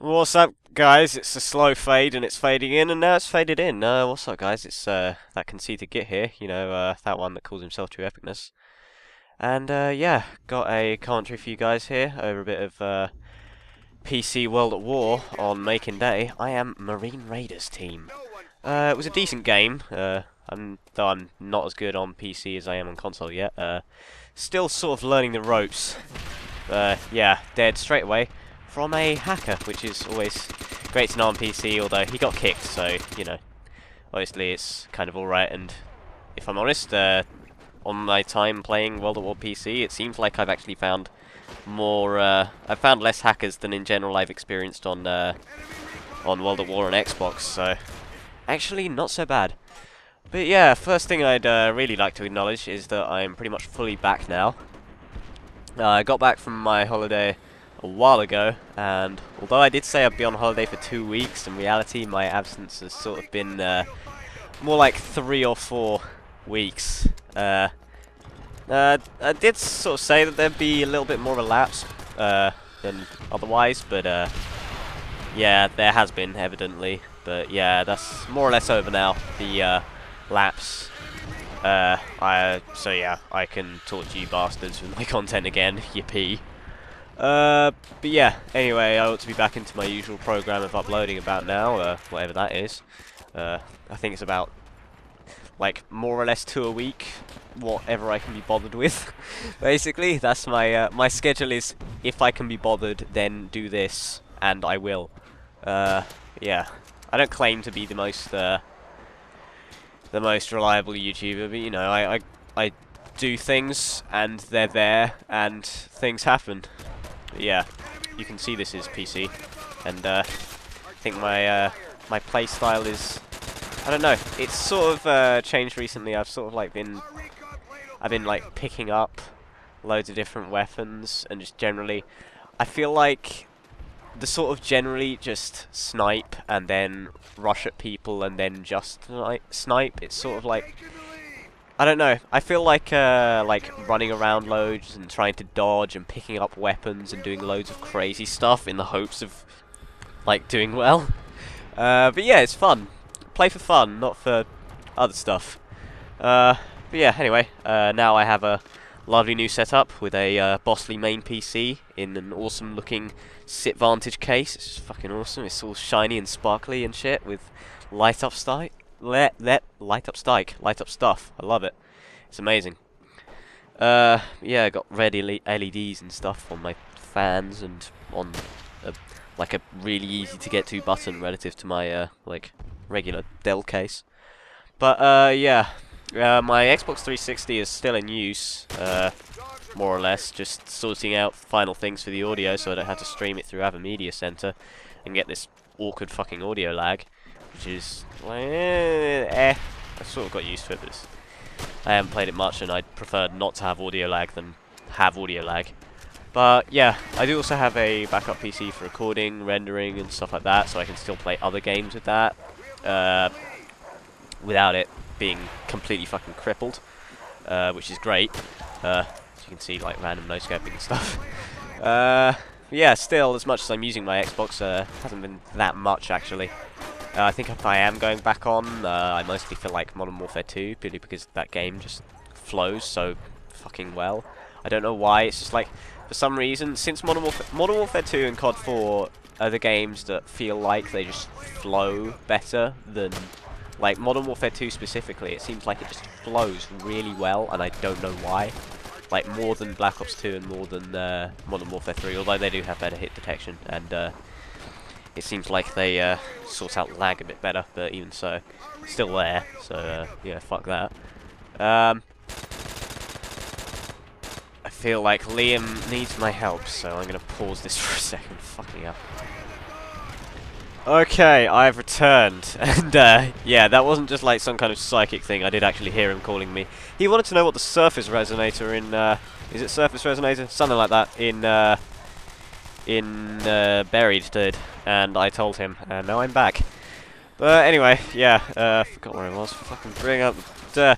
What's up, guys? It's a slow fade, and it's fading in, and now it's faded in. What's up, guys? It's that conceited git here, that one that calls himself TrueEpicness. And yeah, got a commentary for you guys here over a bit of PC World at War on Making Day. I am Marine Raiders team. It was a decent game. Though I'm not as good on PC as I am on console yet. Still sort of learning the ropes. Yeah, dead straight away from a hacker, which is always great to know on PC, although he got kicked, so, obviously it's kind of alright, and if I'm honest, on my time playing World at War PC, it seems like I've actually found I've found less hackers than in general I've experienced on World at War on Xbox, so actually not so bad. But yeah, first thing I'd really like to acknowledge is that I'm pretty much fully back now. I got back from my holiday a while ago, and although I did say I'd be on holiday for 2 weeks, in reality my absence has sort of been more like 3 or 4 weeks. I did sort of say that there'd be a little bit more of a lapse than otherwise, but yeah, there has been, evidently. But yeah, that's more or less over now, the lapse. So yeah, I can talk to you bastards with my content again, yippee. But yeah, anyway, I ought to be back into my usual program of uploading about now, whatever that is. I think it's about, like, more or less 2 a week, whatever I can be bothered with. Basically, that's my schedule is, if I can be bothered, then do this, and I will. Yeah, I don't claim to be the most reliable YouTuber, but, I do things, and they're there, and things happen. Yeah, you can see this is PC, and I think my my playstyle is, I don't know, it's sort of changed recently. I've sort of like been like picking up loads of different weapons, and just generally, I feel like the sort of generally just snipe and then rush at people and then just snipe. It's sort of like, I don't know. I feel like running around loads and trying to dodge and picking up weapons and doing loads of crazy stuff in the hopes of like doing well. But yeah, it's fun. Play for fun, not for other stuff. But yeah, anyway, now I have a lovely new setup with a Bosley main PC in an awesome looking SIP Vantage case. It's just fucking awesome. It's all shiny and sparkly and shit with light up stuff. Light up stuff. I love it. It's amazing. Yeah, I got red LEDs and stuff on my fans and on like a really easy to get to button relative to my like regular Dell case. But yeah, my Xbox 360 is still in use, more or less, just sorting out final things for the audio so I don't have to stream it through Ava Media Center and get this awkward fucking audio lag, which is, I sort of got used to it, but I haven't played it much, and I'd prefer not to have audio lag than have audio lag. But yeah, I do also have a backup PC for recording, rendering, and stuff like that, so I can still play other games with that, without it being completely fucking crippled, which is great. As you can see, like, random no-scoping and stuff. Yeah, still, as much as I'm using my Xbox, hasn't been that much, actually. I think if I am going back on, I mostly feel like Modern Warfare 2, purely because that game just flows so fucking well. I don't know why, it's just like, for some reason, since Modern Warfare 2 and COD 4 are the games that feel like they just flow better than, like, Modern Warfare 2 specifically, it seems like it just flows really well, and I don't know why. Like, more than Black Ops 2 and more than Modern Warfare 3, although they do have better hit detection, and it seems like they sort out lag a bit better, but even so, still there, so yeah, fuck that. I feel like Liam needs my help, so I'm gonna pause this for a second. Fucking hell. Okay, I've returned, and yeah, that wasn't just like some kind of psychic thing. I did actually hear him calling me. He wanted to know what the surface resonator in, is it surface resonator? Something like that, in Buried did, and I told him, and now I'm back. But anyway, yeah, forgot where I was. Fucking bring up. I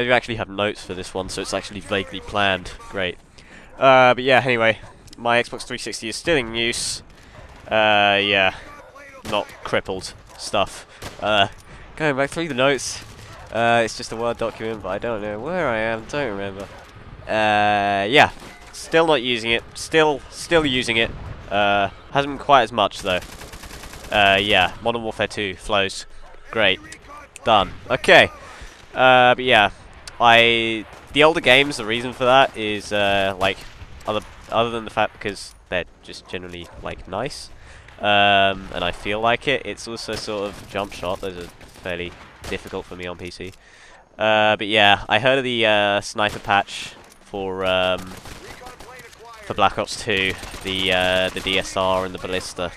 do actually have notes for this one, so it's actually vaguely planned. Great. But yeah, anyway, my Xbox 360 is still in use. Yeah, not crippled stuff. Going back through the notes, it's just a Word document, but I don't know where I am, don't remember. Yeah, still not using it, still using it, hasn't been quite as much though. Yeah, Modern Warfare 2 flows, great, done. Okay, but yeah, the older games, the reason for that is, like, other than the fact because they're just generally, like, nice, and I feel like it, it's also sort of jump shot. Those are fairly difficult for me on PC. But yeah, I heard of the sniper patch for Black Ops 2, the DSR and the ballista,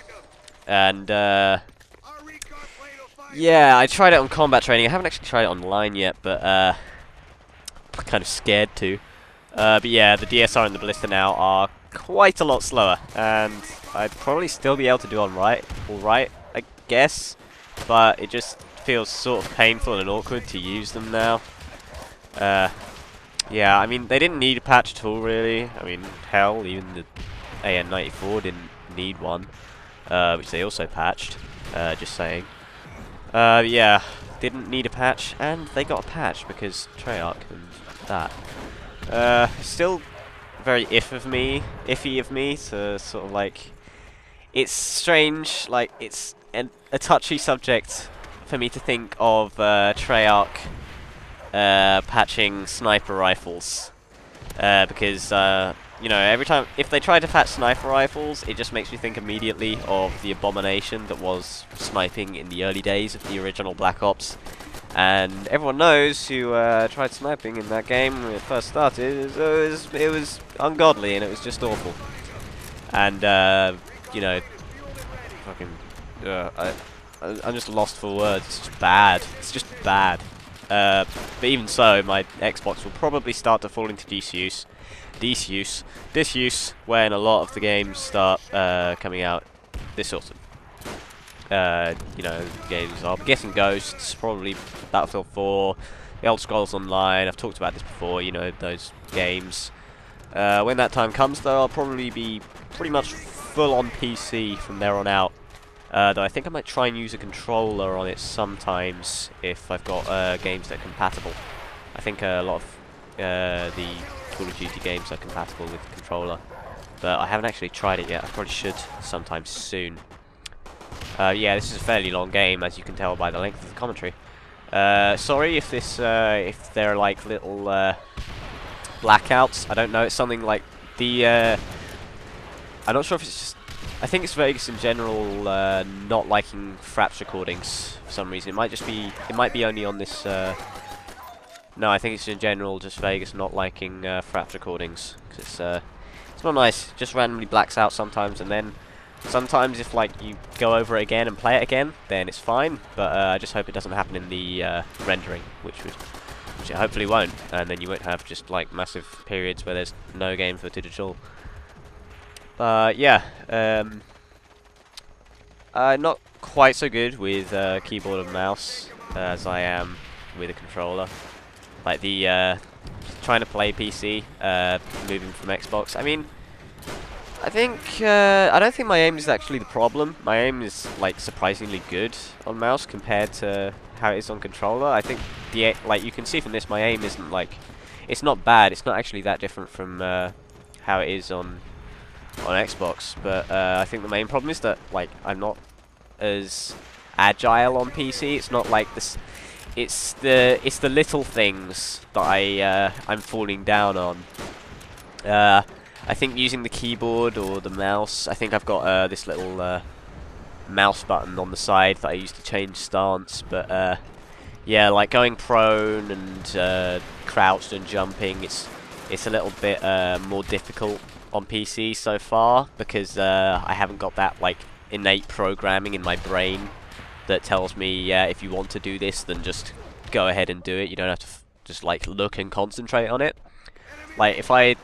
and yeah, I tried it on combat training. I haven't actually tried it online yet, but I'm kind of scared to. But yeah, the DSR and the ballista now are quite a lot slower, and I'd probably still be able to do alright, I guess, but it just feels sort of painful and awkward to use them now. Yeah, I mean, they didn't need a patch at all, really. I mean, hell, even the AN94 didn't need one, which they also patched, just saying. Yeah, didn't need a patch, and they got a patch because Treyarch and that. Still very iffy of me to sort of like, it's strange, like it's a touchy subject for me to think of Treyarch patching sniper rifles, because you know, every time if they try to patch sniper rifles, it just makes me think immediately of the abomination that was sniping in the early days of the original Black Ops. And everyone knows who tried sniping in that game when it first started. It was ungodly, and it was just awful. And you know, fucking, I'm just lost for words. It's just bad. It's just bad. But even so, my Xbox will probably start to fall into disuse when a lot of the games start coming out this autumn. You know, games are, I'm guessing Ghosts, probably Battlefield 4, The Elder Scrolls Online. I've talked about this before, you know, those games. When that time comes, though, I'll probably be pretty much full on PC from there on out. Though I think I might try and use a controller on it sometimes if I've got games that are compatible. I think a lot of the Call of Duty games are compatible with the controller, but I haven't actually tried it yet. I probably should sometime soon. Yeah, this is a fairly long game, as you can tell by the length of the commentary. Sorry if this, if they're like little blackouts. I don't know. It's something like the. I'm not sure if it's just. I think it's Vegas in general not liking Fraps recordings for some reason. It might just be. It might be only on this. No, I think it's in general just Vegas not liking Fraps recordings, because it's not nice. It just randomly blacks out sometimes, and then. Sometimes if like you go over it again and play it again, then it's fine, but I just hope it doesn't happen in the rendering, which it hopefully won't, and then you won't have just like massive periods where there's no game footage at all. Yeah, not quite so good with keyboard and mouse as I am with a controller. Like the trying to play PC, moving from Xbox. I mean, I think, I don't think my aim is actually the problem. My aim is, like, surprisingly good on mouse compared to how it is on controller. I think, like, you can see from this, my aim isn't, like, it's not bad. It's not actually that different from how it is on Xbox. But I think the main problem is that, like, I'm not as agile on PC. It's not like this. It's the little things that I'm falling down on. I think using the keyboard or the mouse, I think I've got this little mouse button on the side that I use to change stance, but yeah, like going prone and crouched and jumping, it's a little bit more difficult on PC so far, because I haven't got that like innate programming in my brain that tells me, yeah, if you want to do this, then just go ahead and do it. You don't have to just like look and concentrate on it. Like if I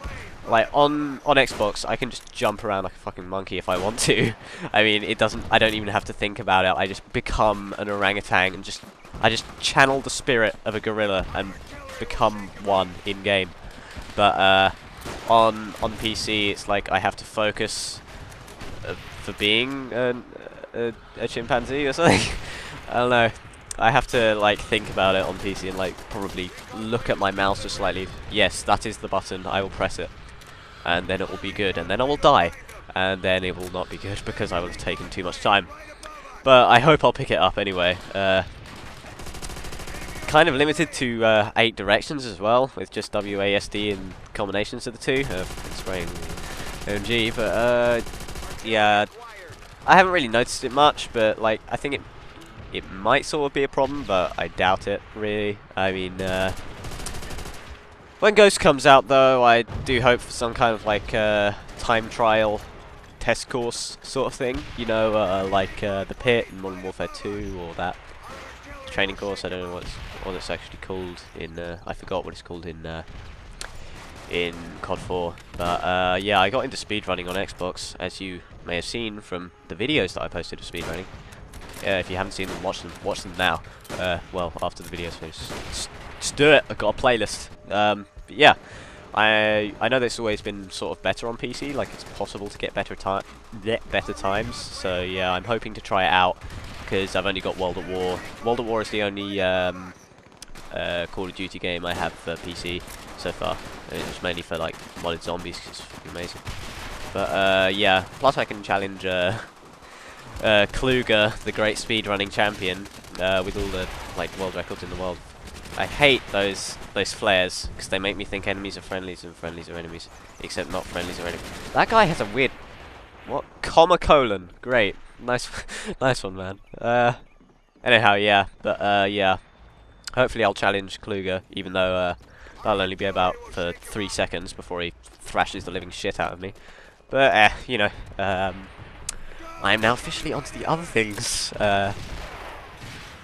like on Xbox, I can just jump around like a fucking monkey if I want to. I mean, I don't even have to think about it. I just become an orangutan and I just channel the spirit of a gorilla and become one in game. But on PC, it's like I have to focus for being a chimpanzee or something. I don't know. I have to like think about it on PC and like probably look at my mouse just slightly. Yes, that is the button. I will press it, and then it will be good, and then I will die, and then it will not be good because I will have taken too much time. But I hope I'll pick it up anyway. Kind of limited to 8 directions as well, with just WASD and combinations of the two. Spraying OMG, but yeah, I haven't really noticed it much, but like I think it might sort of be a problem, but I doubt it really. I mean, when Ghost comes out though, I do hope for some kind of like time trial test course sort of thing, you know, like the Pit in Modern Warfare 2 or that training course. I don't know what it's actually called in. I forgot what it's called in COD 4. But yeah, I got into speedrunning on Xbox, as you may have seen from the videos that I posted of speedrunning. If you haven't seen them, watch them now. Well, after the video's finished, just do it. I've got a playlist. But yeah, I know that it's always been sort of better on PC. Like it's possible to get better times. So yeah, I'm hoping to try it out because I've only got World at War. World at War is the only Call of Duty game I have for PC so far. It's mainly for like modded zombies. Cause it's amazing. But yeah, plus I can challenge Kluger, the great speedrunning champion, with all the like world records in the world. I hate those flares because they make me think enemies are friendlies and friendlies are enemies, except not friendlies are enemies. That guy has a weird comma colon. Great, nice, nice one, man. Anyhow, yeah, but yeah, hopefully I'll challenge Kluger, even though that'll only be about for 3 seconds before he thrashes the living shit out of me. But you know, I am now officially onto the other things.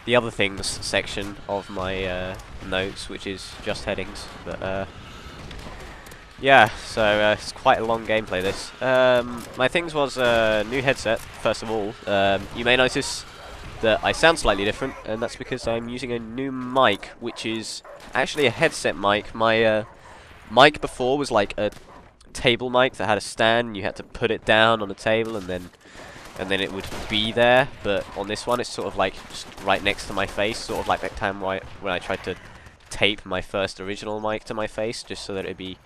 The other things section of my notes, which is just headings. But yeah, so it's quite a long gameplay. This. My things was new headset. First of all, you may notice that I sound slightly different, and that's because I'm using a new mic, which is actually a headset mic. My mic before was like a table mic that had a stand, and you had to put it down on a table, and then it would be there. But on this one, it's sort of like just right next to my face, sort of like that time when I tried to tape my first original mic to my face, just so that it'd be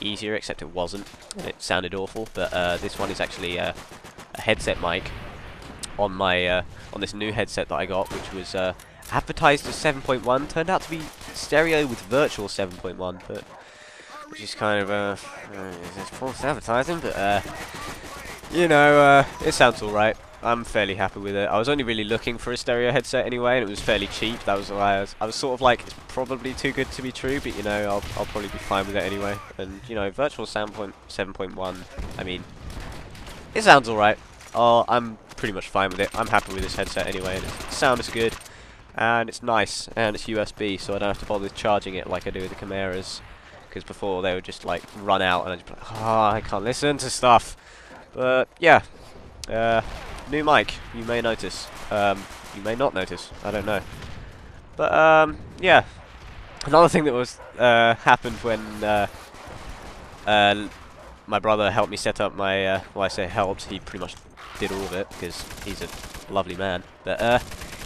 easier, except it wasn't, and it sounded awful. But this one is actually a headset mic on my on this new headset that I got, which was advertised as 7.1, turned out to be stereo with virtual 7.1, but which is kind of false advertising, but you know, it sounds alright. I'm fairly happy with it. I was only really looking for a stereo headset anyway, and it was fairly cheap. That was why I was sort of like, it's probably too good to be true, but you know, I'll probably be fine with it anyway. And you know, virtual 7.1, I mean, it sounds alright. I'm pretty much fine with it. I'm happy with this headset anyway, and the sound is good, and it's nice, and it's USB, so I don't have to bother charging it like I do with the Chimeras, because before they would just like run out, and I'd just be like, oh, I can't listen to stuff. But yeah, new mic, you may notice. You may not notice, I don't know. But yeah, another thing that was happened when my brother helped me set up my, well, I say helped, he pretty much did all of it, because he's a lovely man. But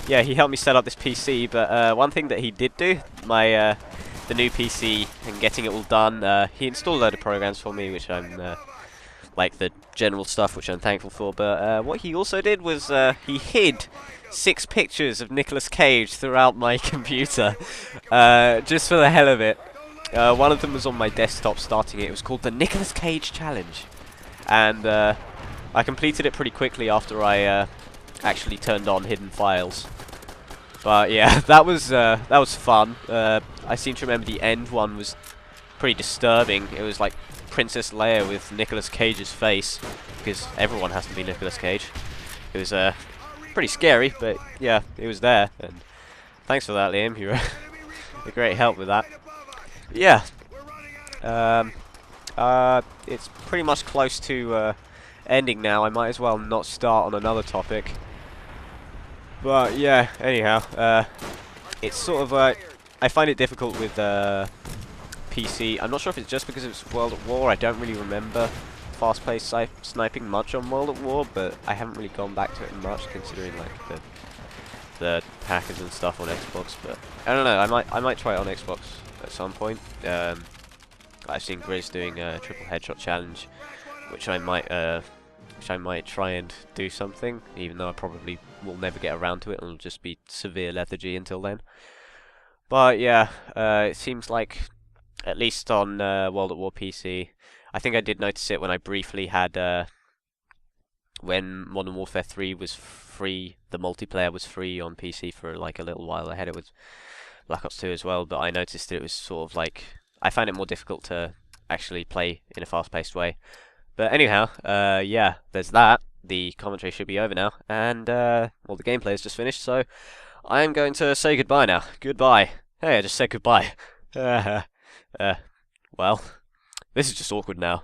yeah, he helped me set up this PC, but one thing that he did do, the new PC, and getting it all done, he installed a load of programs for me, which I'm, like the general stuff, which I'm thankful for, but what he also did was he hid 6 pictures of Nicolas Cage throughout my computer, just for the hell of it. One of them was on my desktop starting it. It was called the Nicolas Cage Challenge, and I completed it pretty quickly after I actually turned on hidden files. But yeah, that was fun. I seem to remember the end one was pretty disturbing. It was like Princess Leia with Nicolas Cage's face, because everyone has to be Nicolas Cage. It was pretty scary, but yeah, it was there, and thanks for that, Liam. You were a great help with that. Yeah, it's pretty much close to ending now. I might as well not start on another topic. But yeah, anyhow, it's sort of I find it difficult with PC. I'm not sure if it's just because it's World at War. I don't really remember fast-paced sniping much on World at War, but I haven't really gone back to it much, considering like the hackers and stuff on Xbox. But I don't know. I might try it on Xbox at some point. I've seen Grizz doing a triple headshot challenge, which I might try and do something, even though I probably will never get around to it, and it'll just be severe lethargy until then. But yeah, it seems like, at least on World at War PC, I think I did notice it when I briefly had, when Modern Warfare 3 was free, the multiplayer was free on PC for like a little while. I had it with Black Ops 2 as well, but I noticed that it was sort of like, I found it more difficult to actually play in a fast-paced way. But anyhow, yeah, there's that. The commentary should be over now, and well, the gameplay is just finished, so I'm going to say goodbye now. Goodbye. Hey, I just said goodbye. Well, this is just awkward now.